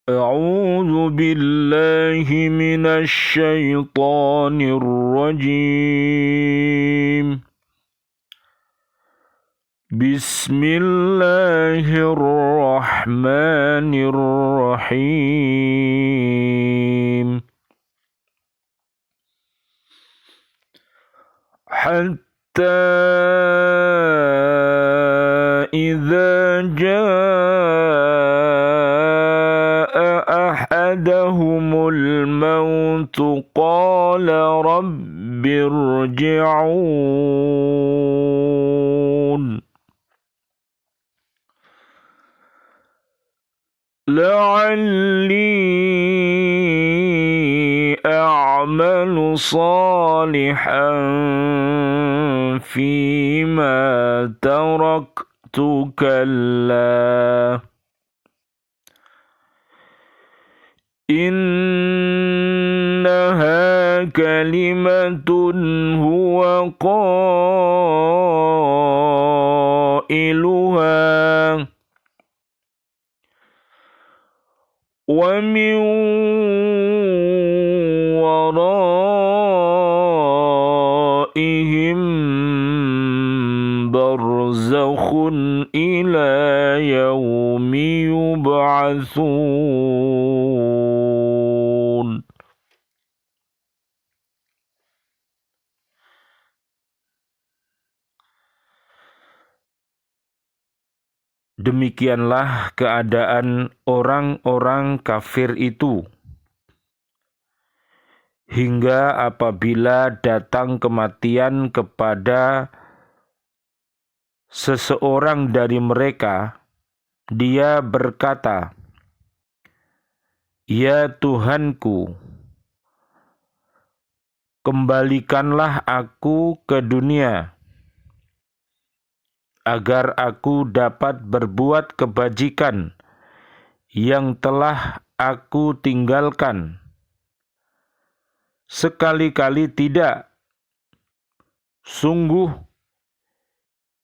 أعوذ بالله من الشيطان الرجيم. بسم الله الرحمن الرحيم. حتى إذا جاء أحدهم الموت قال رب ارجعون لعلي أعمل صالحا فيما تركت كلا إنها كلمة هو قائلها ومن ورائهم برزخ إلى يوم يبعثون. Demikianlah keadaan orang-orang kafir itu, hingga apabila datang kematian kepada seseorang dari mereka, dia berkata, "Ya Tuhanku, kembalikanlah aku ke dunia, agar aku dapat berbuat kebajikan yang telah aku tinggalkan. Sekali-kali tidak, sungguh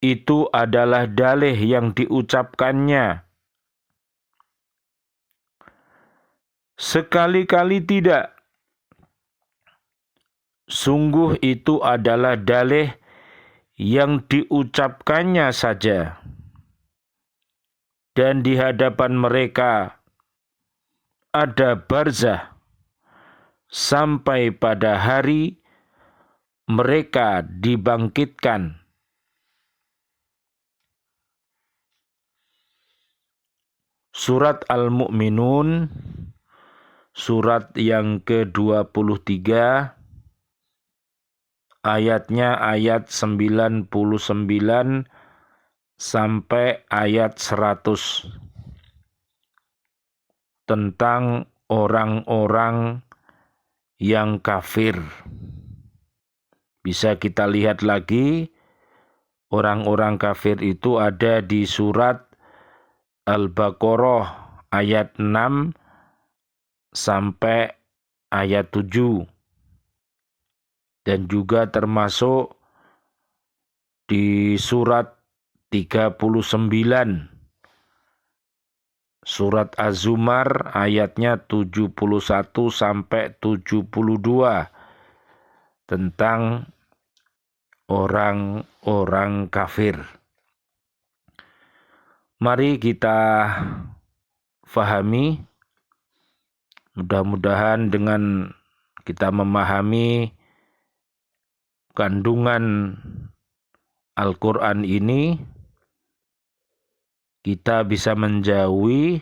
itu adalah dalih yang diucapkannya. Sekali-kali tidak, sungguh itu adalah dalih yang diucapkannya saja. Dan di hadapan mereka ada barzah sampai pada hari mereka dibangkitkan." Surat Al-Mu'minun, surat yang ke-23, ayatnya ayat 99 sampai ayat 100, tentang orang-orang yang kafir. Bisa kita lihat lagi, orang-orang kafir itu ada di surat Al-Baqarah ayat 6 sampai ayat 7. Dan juga termasuk di surat 39, surat Az-Zumar ayatnya 71 sampai 72, tentang orang-orang kafir. Mari kita fahami, mudah-mudahan dengan kita memahami kandungan Al-Quran ini, kita bisa menjauhi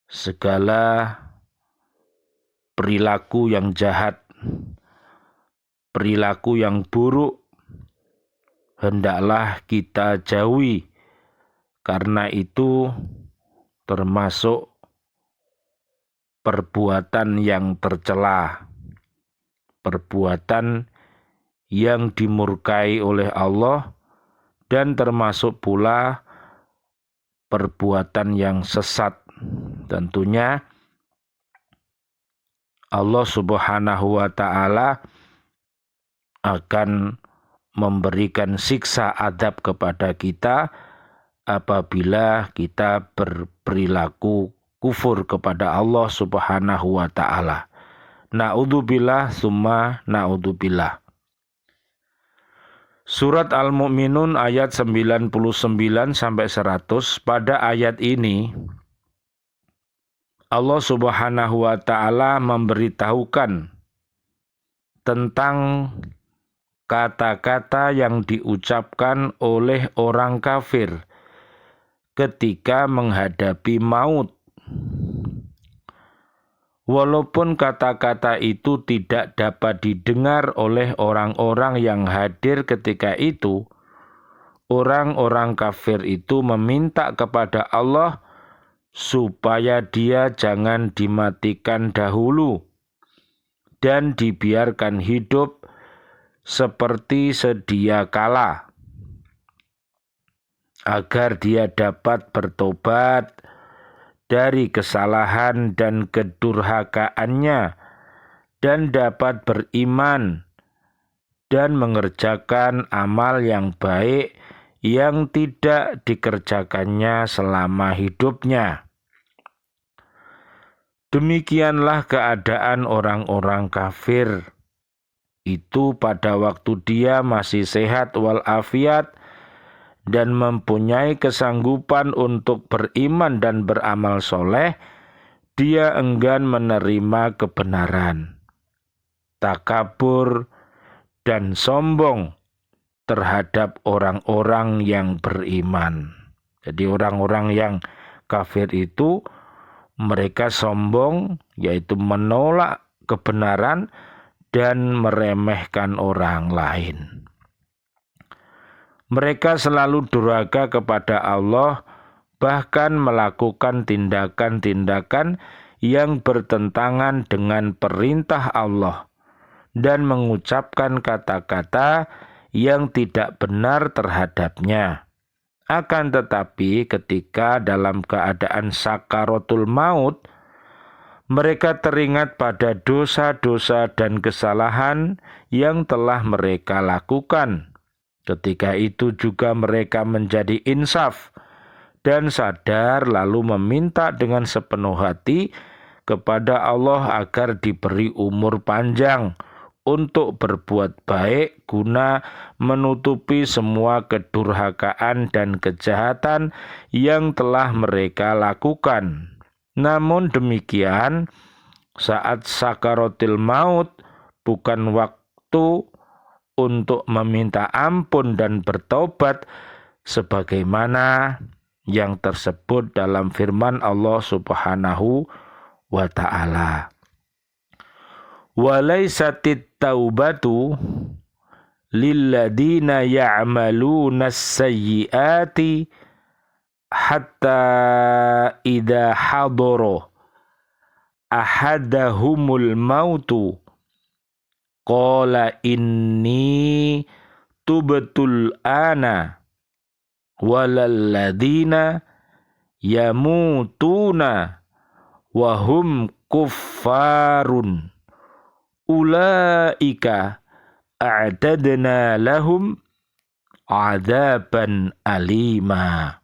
segala perilaku yang jahat, perilaku yang buruk, hendaklah kita jauhi, karena itu termasuk perbuatan yang tercela, perbuatan yang dimurkai oleh Allah, dan termasuk pula perbuatan yang sesat. Tentunya Allah Subhanahu wa ta'ala akan memberikan siksa adab kepada kita apabila kita berperilaku kufur kepada Allah Subhanahu wa ta'ala. Na'udzubillah summa na'udzubillah. Surat Al-Mu'minun ayat 99 sampai 100. Pada ayat ini Allah Subhanahu wa ta'ala memberitahukan tentang kata-kata yang diucapkan oleh orang kafir ketika menghadapi maut. Walaupun kata-kata itu tidak dapat didengar oleh orang-orang yang hadir ketika itu, orang-orang kafir itu meminta kepada Allah supaya dia jangan dimatikan dahulu dan dibiarkan hidup seperti sedia kala, agar dia dapat bertobat dari kesalahan dan kedurhakaannya dan dapat beriman dan mengerjakan amal yang baik yang tidak dikerjakannya selama hidupnya. Demikianlah keadaan orang-orang kafir itu pada waktu dia masih sehat walafiat dan mempunyai kesanggupan untuk beriman dan beramal soleh, dia enggan menerima kebenaran, takabur, dan sombong terhadap orang-orang yang beriman. Jadi orang-orang yang kafir itu mereka sombong, yaitu menolak kebenaran dan meremehkan orang lain. Mereka selalu durhaka kepada Allah, bahkan melakukan tindakan-tindakan yang bertentangan dengan perintah Allah dan mengucapkan kata-kata yang tidak benar terhadapnya. Akan tetapi ketika dalam keadaan sakaratul maut, mereka teringat pada dosa-dosa dan kesalahan yang telah mereka lakukan. Ketika itu juga mereka menjadi insaf dan sadar lalu meminta dengan sepenuh hati kepada Allah agar diberi umur panjang untuk berbuat baik guna menutupi semua kedurhakaan dan kejahatan yang telah mereka lakukan. Namun demikian, saat sakaratil maut bukan waktu untuk meminta ampun dan bertobat sebagaimana yang tersebut dalam firman Allah Subhanahu wa ta'ala. Walaisatit taubatu lilladina ya'maluna as-sayyiati hatta idza hadara ahadahumul mautu qala inni tubtul ana walalladzina yamutuna wahum kuffarun ulaika a'tadna lahum adzaban alima.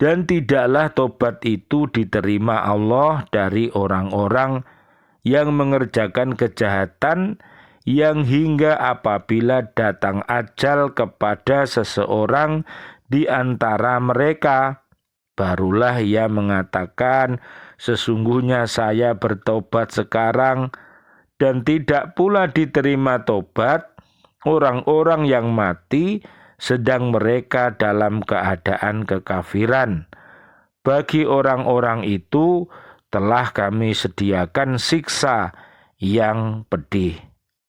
Dan tidaklah tobat itu diterima Allah dari orang-orang yang mengerjakan kejahatan yang hingga apabila datang ajal kepada seseorang di antara mereka, barulah ia mengatakan, sesungguhnya saya bertobat sekarang, dan tidak pula diterima tobat orang-orang yang mati sedang mereka dalam keadaan kekafiran. Bagi orang-orang itu telah kami sediakan siksa yang pedih.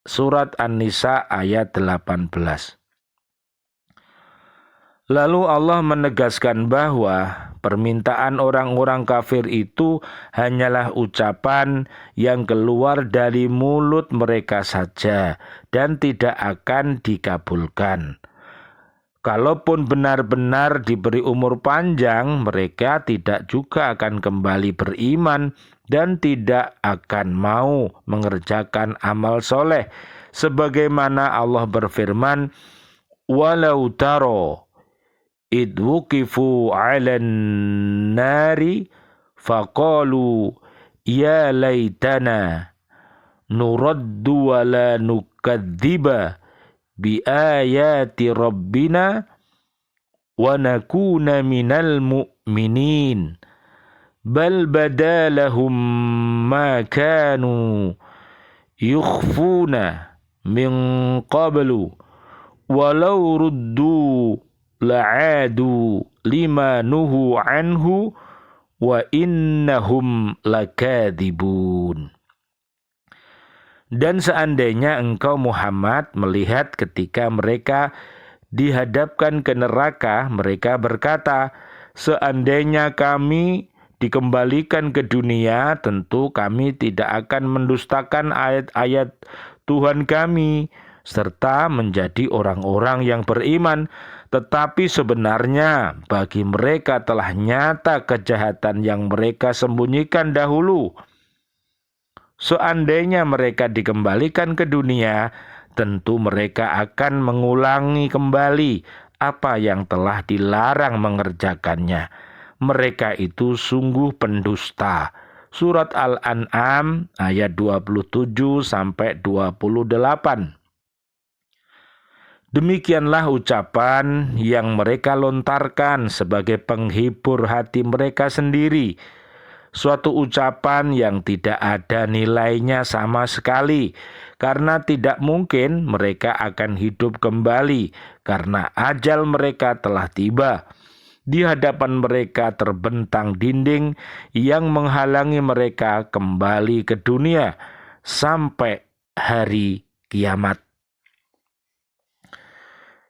Surat An-Nisa ayat 18. Lalu Allah menegaskan bahwa permintaan orang-orang kafir itu hanyalah ucapan yang keluar dari mulut mereka saja dan tidak akan dikabulkan. Kalaupun benar-benar diberi umur panjang, mereka tidak juga akan kembali beriman dan tidak akan mau mengerjakan amal soleh. Sebagaimana Allah berfirman, walau taro id wuqifu 'alan nari faqalu ya laitana nuraddu wa la nukadziba bi ayati rabbina wa nakuna minal mu'minin bal badalahum ma kanu yukhfuna min qablu walau ruddu la'adu lima nuhu anhu wa innahum lakadzibun. Dan seandainya engkau Muhammad melihat ketika mereka dihadapkan ke neraka, mereka berkata, seandainya kami dikembalikan ke dunia, tentu kami tidak akan mendustakan ayat-ayat Tuhan kami, serta menjadi orang-orang yang beriman. Tetapi sebenarnya bagi mereka telah nyata kejahatan yang mereka sembunyikan dahulu. Seandainya mereka dikembalikan ke dunia, tentu mereka akan mengulangi kembali apa yang telah dilarang mengerjakannya. Mereka itu sungguh pendusta. Surat Al-An'am ayat 27 sampai 28. Demikianlah ucapan yang mereka lontarkan sebagai penghibur hati mereka sendiri. Suatu ucapan yang tidak ada nilainya sama sekali, karena tidak mungkin mereka akan hidup kembali, karena ajal mereka telah tiba. Di hadapan mereka terbentang dinding yang menghalangi mereka kembali ke dunia sampai hari kiamat.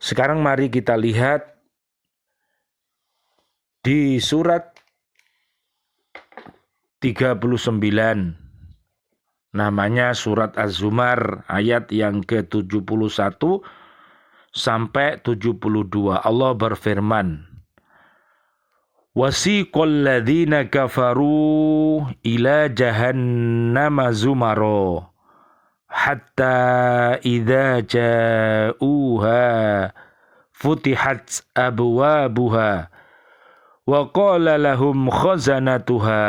Sekarang mari kita lihat di surat 39, namanya surat Az-Zumar ayat yang ke-71 sampai 72. Allah berfirman, wasiqal ladzina kafaru ila jahannama zumaro hatta idza ja'uha futihat abwabuha wa qala lahum khazanatuha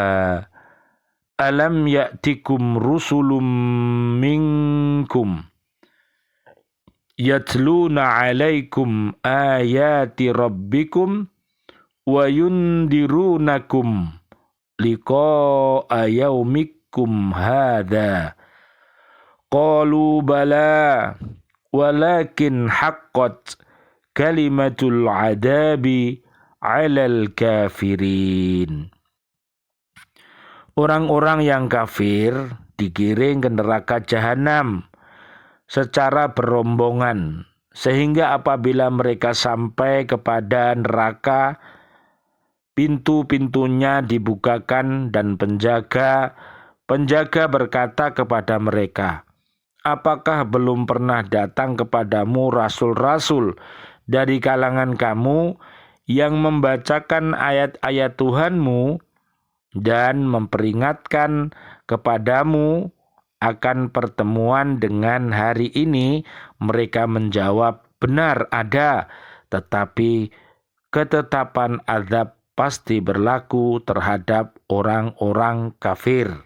alam ya'tikum rusulun minkum yatluna 'alaikum ayati rabbikum wa yundirunakum liqa'a yaumikum hadza qalu bala walakin haqqat kalimatul 'adabi 'alal kafirin. Orang-orang yang kafir digiring ke neraka jahanam secara berombongan, sehingga apabila mereka sampai kepada neraka, pintu-pintunya dibukakan dan penjaga berkata kepada mereka, apakah belum pernah datang kepadamu rasul-rasul dari kalangan kamu yang membacakan ayat-ayat Tuhanmu dan memperingatkan kepadamu akan pertemuan dengan hari ini? Mereka menjawab, benar ada, tetapi ketetapan azab pasti berlaku terhadap orang-orang kafir.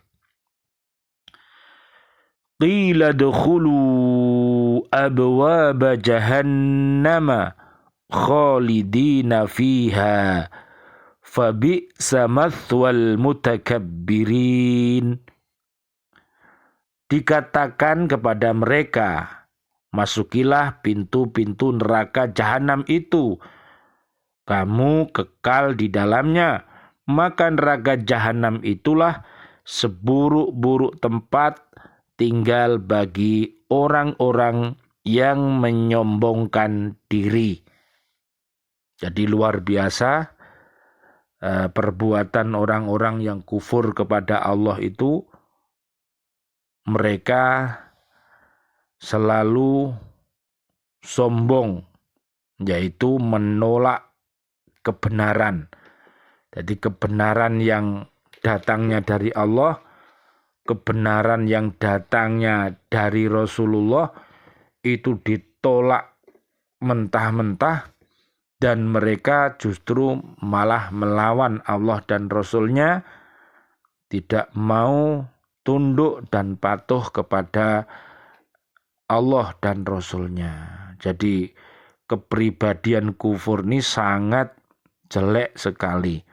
Qila dukhulu abwaba jahannama khalidina fiha fabi'sa mathwal mutakabbirin. Dikatakan kepada mereka, masukilah pintu-pintu neraka jahanam itu, kamu kekal di dalamnya, maka neraka jahanam itulah seburuk-buruk tempat tinggal bagi orang-orang yang menyombongkan diri. Jadi luar biasa perbuatan orang-orang yang kufur kepada Allah itu. Mereka selalu sombong, yaitu menolak kebenaran. Jadi kebenaran yang datangnya dari Allah, kebenaran yang datangnya dari Rasulullah itu ditolak mentah-mentah dan mereka justru malah melawan Allah dan Rasul-Nya, tidak mau tunduk dan patuh kepada Allah dan Rasul-Nya. Jadi kepribadian kufur ini sangat jelek sekali.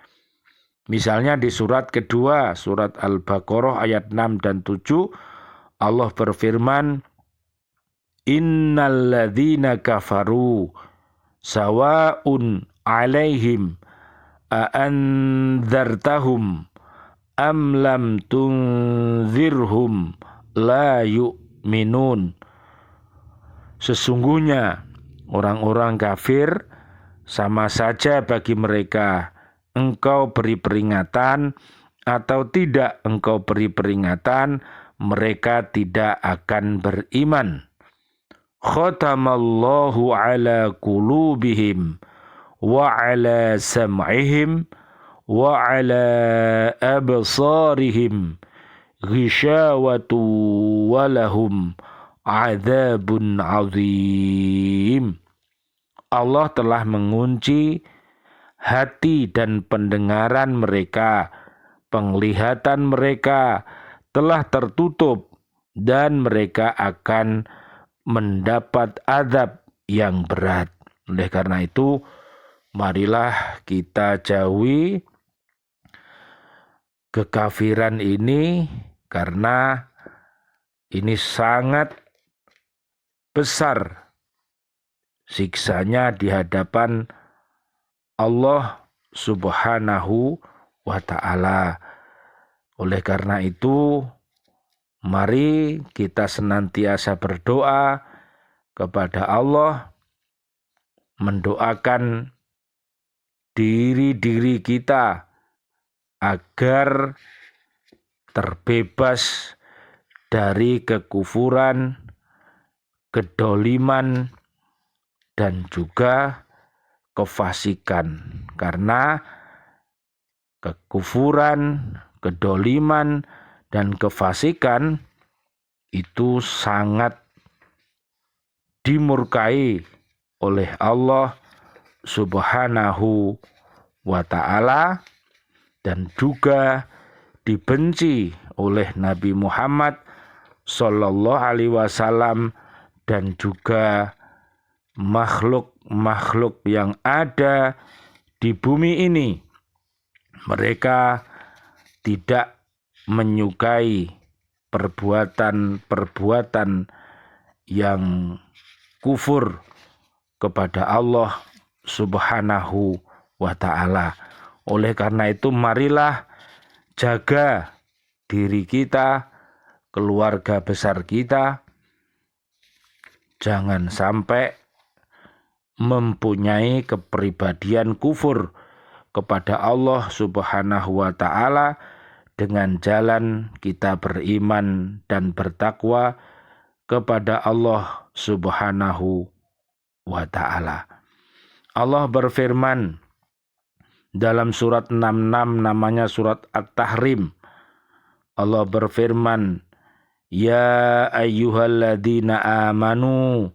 Misalnya di surat kedua, surat Al-Baqarah ayat 6 dan 7, Allah berfirman, Innal ladzina kafaru sawa'un alaihim a'andzartahum am lam tunzirhum la yu'minun. Sesungguhnya orang-orang kafir sama saja bagi mereka engkau beri peringatan atau tidak engkau beri peringatan, mereka tidak akan beriman. Khatamallahu ala qulubihim wa ala sam'ihim wa ala absarihim ghishawatu wa lahum adzabun azim. Allah telah mengunci hati dan pendengaran mereka, penglihatan mereka telah tertutup dan mereka akan mendapat azab yang berat. Oleh karena itu, marilah kita jauhi kekafiran ini karena ini sangat besar siksanya di hadapan Allah Subhanahu wa ta'ala. Oleh karena itu, mari kita senantiasa berdoa kepada Allah, mendoakan diri-diri kita agar terbebas dari kekufuran, kedoliman, dan juga kefasikan. Karena kekufuran, kedoliman, dan kefasikan itu sangat dimurkai oleh Allah Subhanahu wa ta'ala dan juga dibenci oleh Nabi Muhammad Sallallahu Alaihi Wasallam dan juga makhluk-makhluk yang ada di bumi ini. Mereka tidak menyukai perbuatan-perbuatan yang kufur kepada Allah Subhanahu wa ta'ala. Oleh karena itu, marilah jaga diri kita, keluarga besar kita, jangan sampai mempunyai kepribadian kufur kepada Allah Subhanahu wa ta'ala. Dengan jalan kita beriman dan bertakwa kepada Allah Subhanahu wa ta'ala. Allah berfirman dalam surat 66, namanya surat At-Tahrim. Allah berfirman, Ya ayyuhalladzina amanu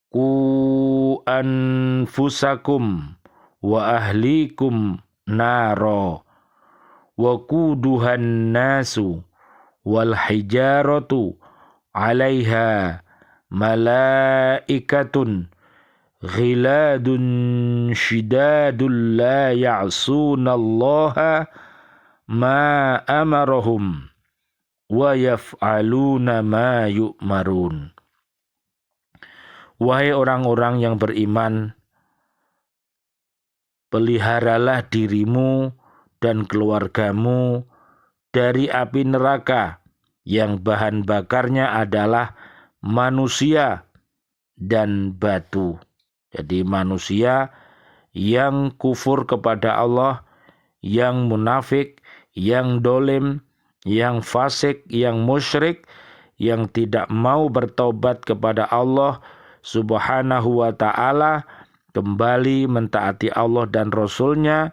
Qu anfusakum wa ahlikum naro wa quduhan nasu wal hijaratu 'alaiha malaikatun ghiladun shidadul la ya'sunallaha ma amarahum wa yaf'aluna ma yu'marun. Wahai orang-orang yang beriman, peliharalah dirimu dan keluargamu dari api neraka yang bahan bakarnya adalah manusia dan batu. Jadi manusia yang kufur kepada Allah, yang munafik, yang dolim, yang fasik, yang musyrik, yang tidak mau bertobat kepada Allah Subhanahu wa ta'ala, kembali mentaati Allah dan Rasul-Nya,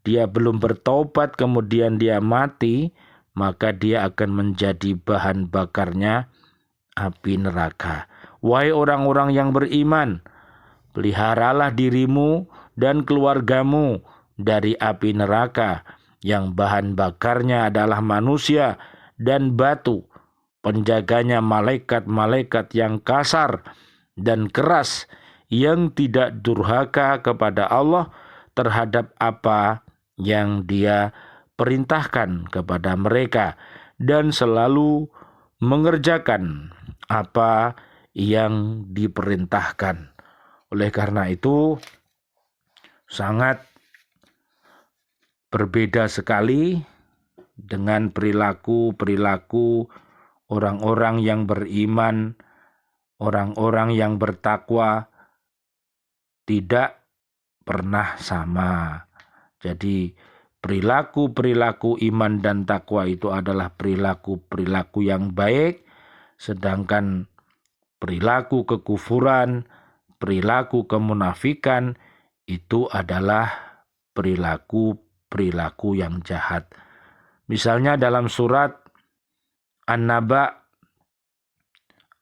dia belum bertobat kemudian dia mati, maka dia akan menjadi bahan bakarnya api neraka. Wahai orang-orang yang beriman, peliharalah dirimu dan keluargamu dari api neraka yang bahan bakarnya adalah manusia dan batu, penjaganya malaikat-malaikat yang kasar dan keras, yang tidak durhaka kepada Allah terhadap apa yang Dia perintahkan kepada mereka, dan selalu mengerjakan apa yang diperintahkan. Oleh karena itu, sangat berbeda sekali dengan perilaku orang-orang yang beriman, orang-orang yang bertakwa, tidak pernah sama. Jadi perilaku iman dan takwa itu adalah perilaku yang baik, sedangkan perilaku kekufuran, perilaku kemunafikan itu adalah perilaku yang jahat. Misalnya dalam surat An-Naba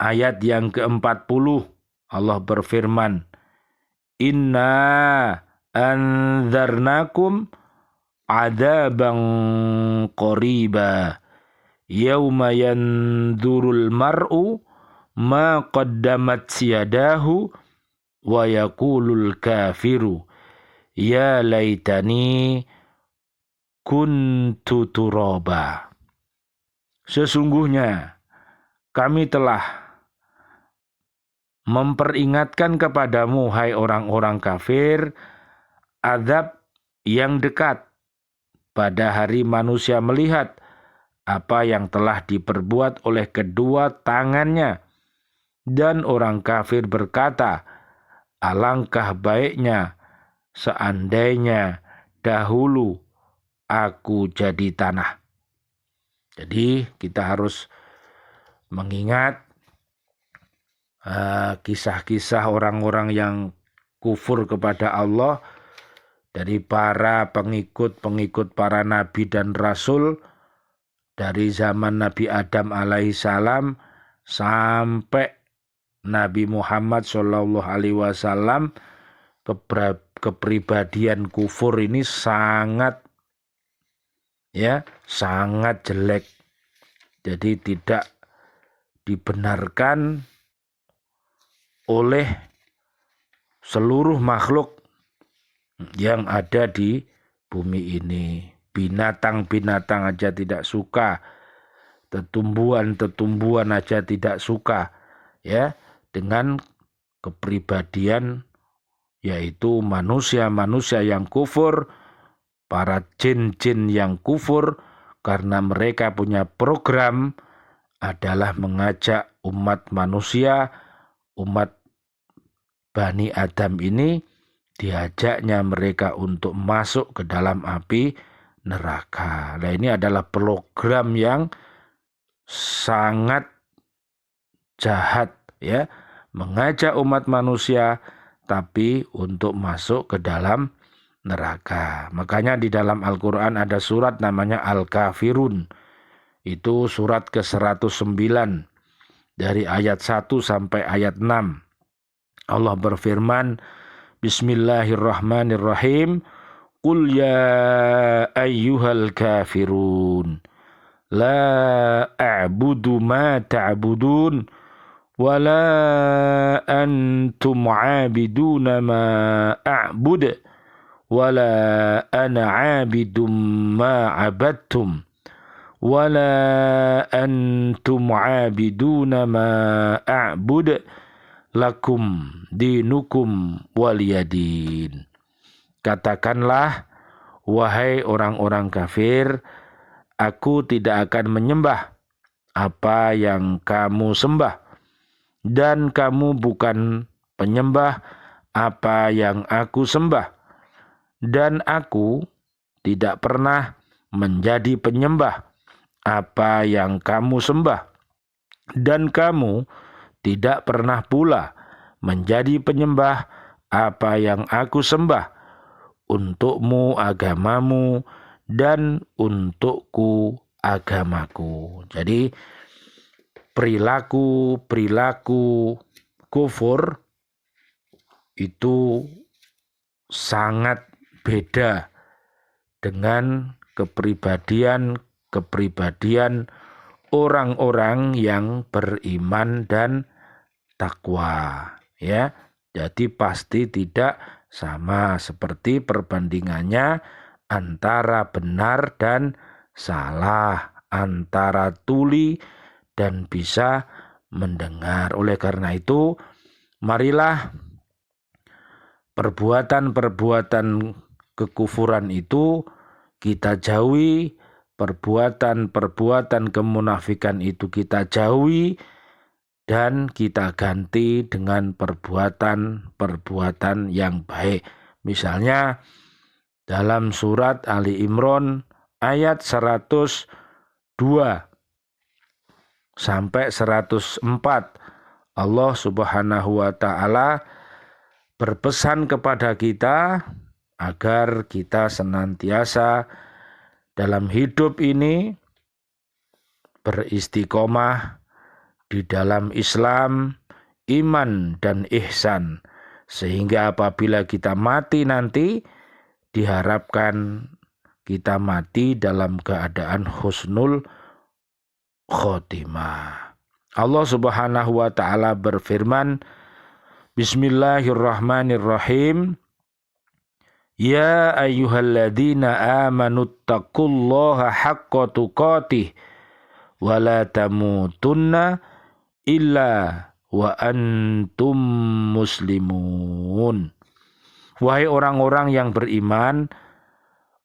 ayat yang ke-40, Allah berfirman, "Inna anzarnakum adaban qariba yauma yanzurul mar'u ma qaddamat yadahu wa yaqulul kafiru ya laitani kuntu turaba." Sesungguhnya kami telah memperingatkan kepadamu, hai orang-orang kafir, azab yang dekat pada hari manusia melihat apa yang telah diperbuat oleh kedua tangannya. Dan orang kafir berkata, alangkah baiknya seandainya dahulu aku jadi tanah. Jadi kita harus mengingat kisah-kisah orang-orang yang kufur kepada Allah dari para pengikut para nabi dan rasul dari zaman Nabi Adam alaihissalam sampai Nabi Muhammad SAW. Kepribadian kufur ini sangat jelek. Jadi tidak dibenarkan oleh seluruh makhluk yang ada di bumi ini. Binatang-binatang aja tidak suka, tetumbuhan aja tidak suka dengan kepribadian yaitu manusia-manusia yang kufur, para jin-jin yang kufur, karena mereka punya program adalah mengajak umat manusia, umat Bani Adam ini, diajaknya mereka untuk masuk ke dalam api neraka. Nah, ini adalah program yang sangat jahat, mengajak umat manusia tapi untuk masuk ke dalam neraka. Makanya di dalam Al-Quran ada surat namanya Al-Kafirun. Itu surat ke-109 dari ayat 1 sampai ayat 6. Allah berfirman, Bismillahirrahmanirrahim. Qul ya ayyuhal kafirun. La a'budu ma ta'budun. Wa la antum 'abiduna ma a'bud. Wa la ana 'abidum ma 'abadtum. Wa la antum 'abiduna ma a'bud. Lakum dinukum waliyadin. Katakanlah, wahai orang-orang kafir, aku tidak akan menyembah apa yang kamu sembah, dan kamu bukan penyembah apa yang aku sembah, dan aku tidak pernah menjadi penyembah apa yang kamu sembah, dan kamu tidak pernah pula menjadi penyembah apa yang aku sembah. Untukmu agamamu dan untukku agamaku. Jadi perilaku kufur itu sangat beda dengan kepribadian orang-orang yang beriman dan takwa, ya. Jadi pasti tidak sama, seperti perbandingannya antara benar dan salah, antara tuli dan bisa mendengar. Oleh karena itu, marilah perbuatan-perbuatan kekufuran itu kita jauhi, perbuatan-perbuatan kemunafikan itu kita jauhi, dan kita ganti dengan perbuatan-perbuatan yang baik. Misalnya dalam surat Ali Imran ayat 102 sampai 104, Allah Subhanahu wa taala berpesan kepada kita agar kita senantiasa dalam hidup ini beristiqomah di dalam Islam, iman dan ihsan, sehingga apabila kita mati nanti diharapkan kita mati dalam keadaan husnul khotimah. Allah Subhanahu wa taala berfirman, Bismillahirrahmanirrahim. Ya ayyuhalladzina amanu taqullaha haqqa tuqatih wa la tamutunna illa wa antum muslimun. Wahai orang-orang yang beriman,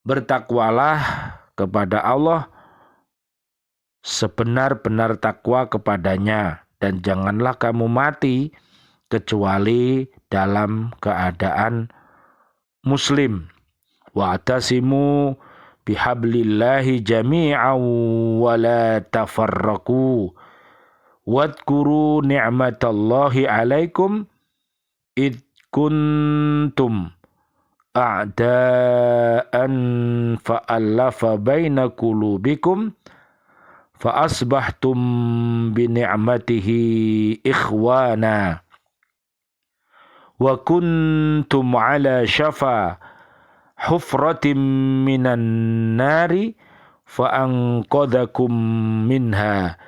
bertakwalah kepada Allah sebenar-benar takwa kepadanya, dan janganlah kamu mati kecuali dalam keadaan muslim. Wa'tasimu bihablillahi jami'an wa la tafarraqu wadhkuru ni'matallahi 'alaikum id kuntum a'da'an fa'allafa baina qulubikum fa asbahtum bi ni'matihi ikhwana wa kuntum ala syafa hufratin minan nari fa anqadhakum minha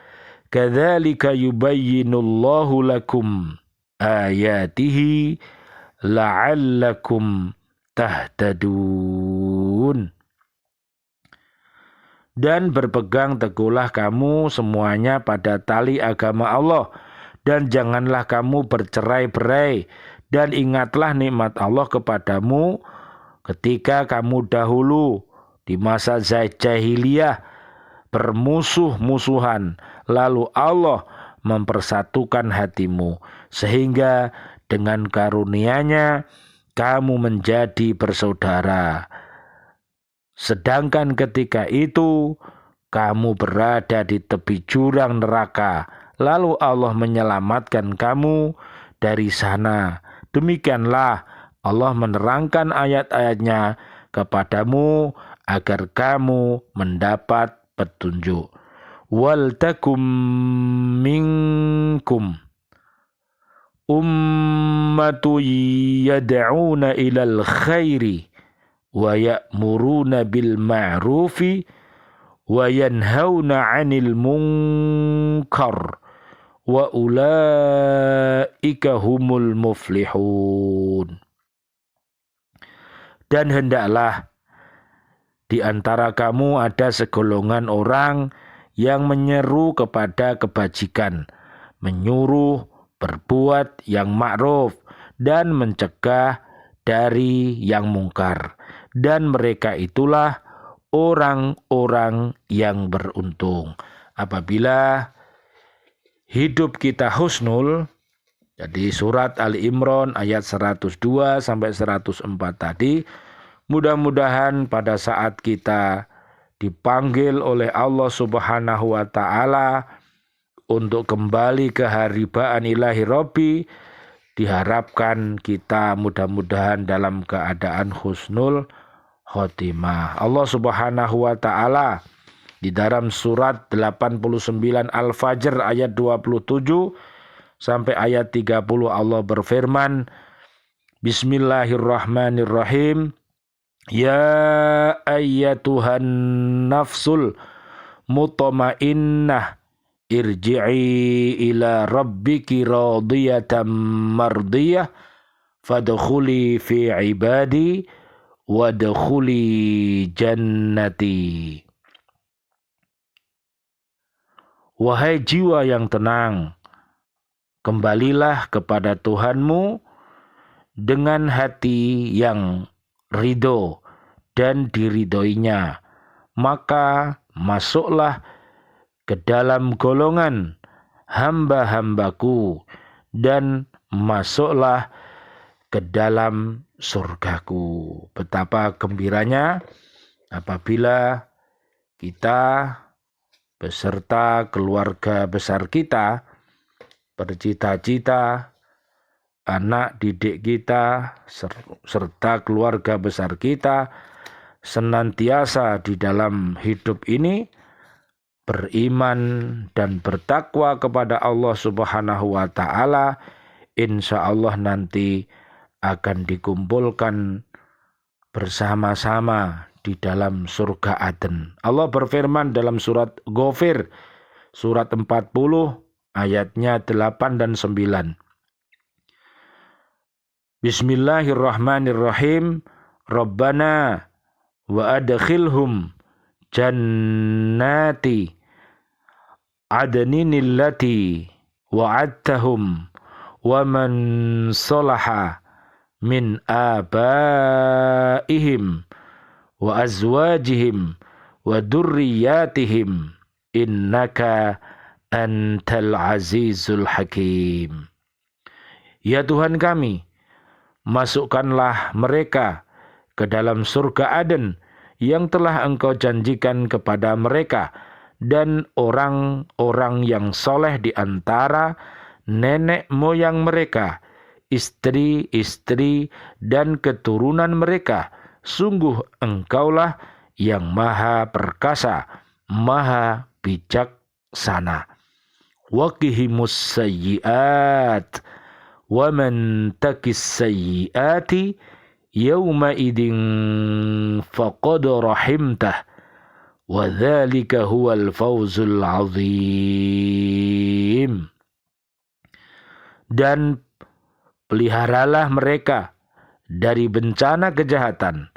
kadzalika yubayyinullahu lakum ayatihi la'allakum tahtadun. Dan berpegang teguhlah kamu semuanya pada tali agama Allah, dan janganlah kamu bercerai-berai, dan ingatlah nikmat Allah kepadamu ketika kamu dahulu di masa jahiliyah bermusuh-musuhan, lalu Allah mempersatukan hatimu sehingga dengan karunia-Nya kamu menjadi bersaudara. Sedangkan ketika itu kamu berada di tepi jurang neraka, lalu Allah menyelamatkan kamu dari sana. Demikianlah Allah menerangkan ayat-ayatnya kepadamu agar kamu mendapat petunjuk. Wal takum minkum ummatun yad'una ilal khairi wa ya'muruna bil ma'rufi wa yanhauna 'anil munkar wa ulaika humul muflihun. Dan hendaklah di antara kamu ada segolongan orang yang menyeru kepada kebajikan, menyuruh berbuat yang ma'ruf dan mencegah dari yang mungkar. Dan mereka itulah orang-orang yang beruntung. Apabila hidup kita husnul, jadi surat Ali Imran ayat 102 sampai 104 tadi, mudah-mudahan pada saat kita dipanggil oleh Allah Subhanahu wa taala untuk kembali ke haribaan ilahi Rabbi, diharapkan kita mudah-mudahan dalam keadaan husnul khotimah. Allah Subhanahu wa taala di dalam surat 89 Al-Fajr ayat 27 sampai ayat 30 Allah berfirman, Bismillahirrahmanirrahim. Ya ayyatuhan nafsul mutmainnah irji'i ila rabbiki radiyatan mardiyah fadkhuli fi ibadi wadkhuli jannati. Wahai jiwa yang tenang, kembalilah kepada Tuhanmu dengan hati yang ridho dan diridhoinya, maka masuklah ke dalam golongan hamba-hambaku dan masuklah ke dalam surgaku. Betapa gembiranya apabila kita beserta keluarga besar kita bercita-cita anak didik kita serta keluarga besar kita senantiasa di dalam hidup ini beriman dan bertakwa kepada Allah Subhanahu wa taala, insya Allah nanti akan dikumpulkan bersama-sama di dalam surga Aden. Allah berfirman dalam surat Ghafir, surat 40 ayatnya 8 dan 9. Bismillahirrahmanirrahim. Rabbana wa adkhilhum jannati adninillati wa'adtahum wa man salaha min abaihim wa azwajihim wa durriyatihim innaka antal azizul hakim. Ya Tuhan kami, masukkanlah mereka ke dalam surga Aden yang telah Engkau janjikan kepada mereka dan orang-orang yang soleh di antara nenek moyang mereka, istri-istri dan keturunan mereka. Sungguh Engkaulah yang maha perkasa, maha bijaksana. Waqihimus sayyiat, wa man takis sayyiati yawma idin faqad rahimtah, wa dzalika huwal fawzul azim. Dan peliharalah mereka dari bencana kejahatan,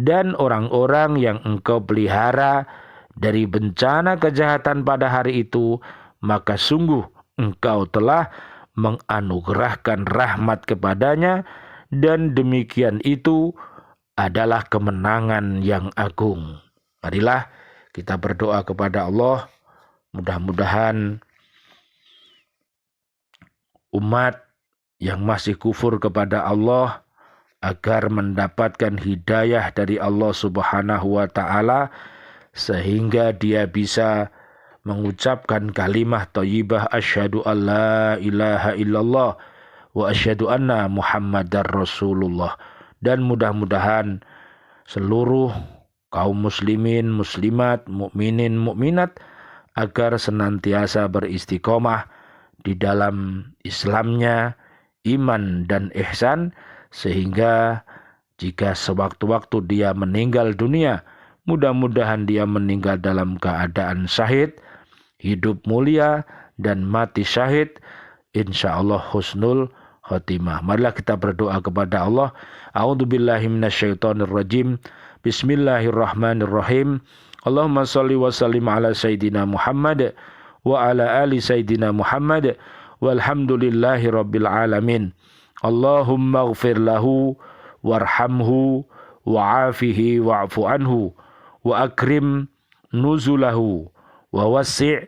dan orang-orang yang Engkau pelihara dari bencana kejahatan pada hari itu, maka sungguh Engkau telah menganugerahkan rahmat kepadanya, dan demikian itu adalah kemenangan yang agung. Marilah kita berdoa kepada Allah, mudah-mudahan umat yang masih kufur kepada Allah agar mendapatkan hidayah dari Allah Subhanahu wa taala sehingga dia bisa mengucapkan kalimah thayyibah asyhadu alla ilaha illallah wa asyhadu anna muhammadar rasulullah. Dan mudah-mudahan seluruh kaum muslimin, muslimat, mukminin, mukminat agar senantiasa beristiqomah di dalam Islamnya, iman dan ihsan, sehingga jika sewaktu-waktu dia meninggal dunia, mudah-mudahan dia meninggal dalam keadaan syahid, hidup mulia dan mati syahid, insyaallah husnul khotimah. Marilah kita berdoa kepada Allah. A'udzubillahi minasyaitonirrajim. Bismillahirrahmanirrahim. Allahumma shalli wa sallim ala sayyidina Muhammad wa ala ali sayyidina Muhammad walhamdulillahi rabbil alamin. Allahumma ighfir lahu warhamhu wa'afihi wa'fu anhu wa akrim nuzulahu wa wasi'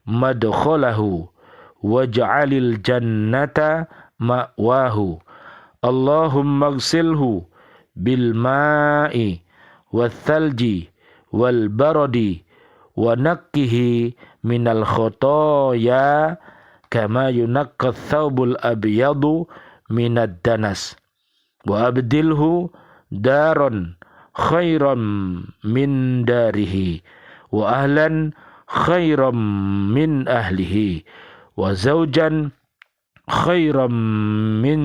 madkhalahu waj'alil jannata ma'wahu. Allahumma ighsilhu bil ma'i wal thalji wal baradi wa nakkihi minal khotoya kama yunaqqa thawbul abyadu minad danas wa abdilhu daron khairam min darihi wa ahlan khairam min ahlihi wa zawjan khairan min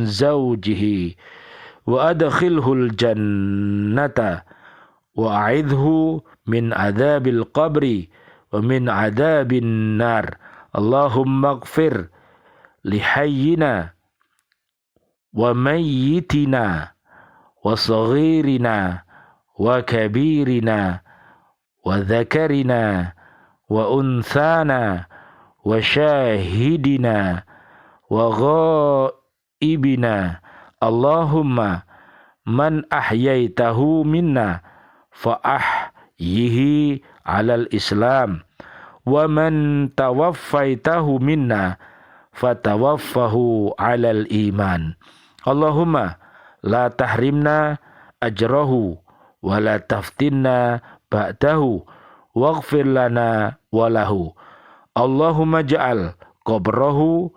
zawjihi wa adkhilhul jannata wa a'idhu min adzabil qabri wa min adzabin nar. Allahumma ighfir li hayyina wa mayyitina wa saghirina wa kabirina wa dhakarina wa unthana wa syahidina wa ghaibina. Allahumma man ahyaitahu minna fa ahyihi alal Islam wa man tawaffaitahu minna fatawaffahu alal iman. Allahumma la tahrimna ajrahu wa la taftinna ba'dahu waghfir lana wa lahu. Allahumma ja'al qabrahu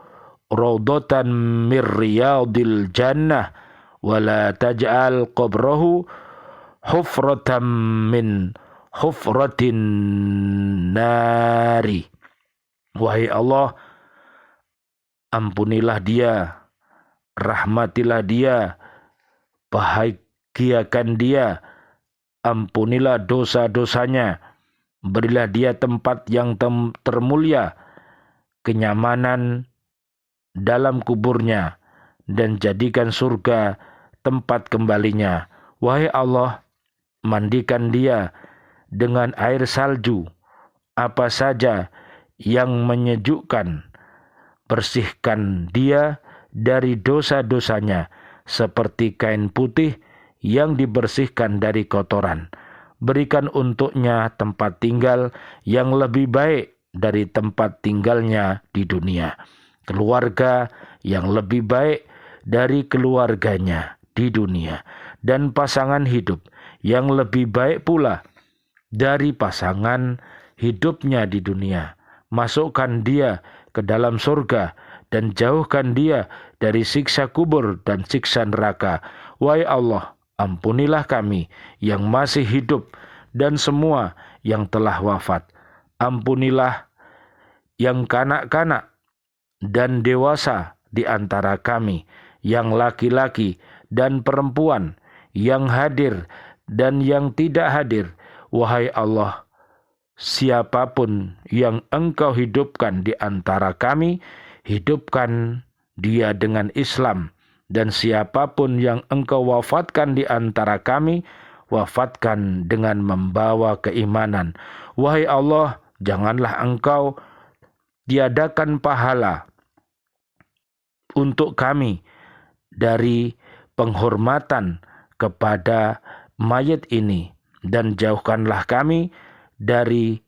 raudatan mir riyadil jannah wa la taj'al qabrahu hufratan min hufratin nari. Wahai Allah, ampunilah dia, rahmatilah dia, bahagiakan dia, ampunilah dosa-dosanya, berilah dia tempat yang termulia, kenyamanan dalam kuburnya, dan jadikan surga tempat kembalinya. Wahai Allah, mandikan dia dengan air salju, apa saja yang menyejukkan, bersihkan dia dari dosa-dosanya, seperti kain putih yang dibersihkan dari kotoran. Berikan untuknya tempat tinggal yang lebih baik dari tempat tinggalnya di dunia, keluarga yang lebih baik dari keluarganya di dunia, dan pasangan hidup yang lebih baik pula dari pasangan hidupnya di dunia. Masukkan dia ke dalam surga dan jauhkan dia dari siksa kubur dan siksa neraka. Wahai Allah, ampunilah kami yang masih hidup dan semua yang telah wafat. Ampunilah yang kanak-kanak dan dewasa di antara kami, yang laki-laki dan perempuan, yang hadir dan yang tidak hadir. Wahai Allah, siapapun yang Engkau hidupkan di antara kami, hidupkan dia dengan Islam. Dan siapapun yang Engkau wafatkan di antara kami, wafatkan dengan membawa keimanan. Wahai Allah, janganlah Engkau tiadakan pahala untuk kami dari penghormatan kepada mayit ini, dan jauhkanlah kami dari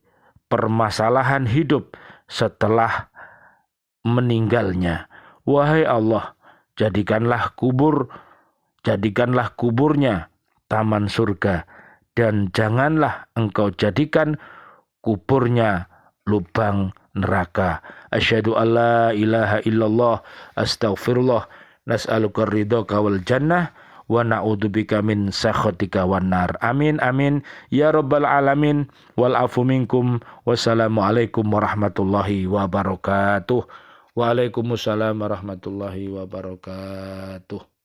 permasalahan hidup setelah meninggalnya. Wahai Allah, jadikanlah kuburnya taman surga, dan janganlah Engkau jadikan kuburnya lubang neraka. Asyhadu an la ilaha illallah, astaghfirullah, nas'aluka ridhaka wal jannah, wa na'udzubika min sakhatika wan nar. Amin amin ya rabbal alamin. Wal afu minkum. Wassalamualaikum warahmatullahi wabarakatuh. Waalaikumsalam warahmatullahi wabarakatuh.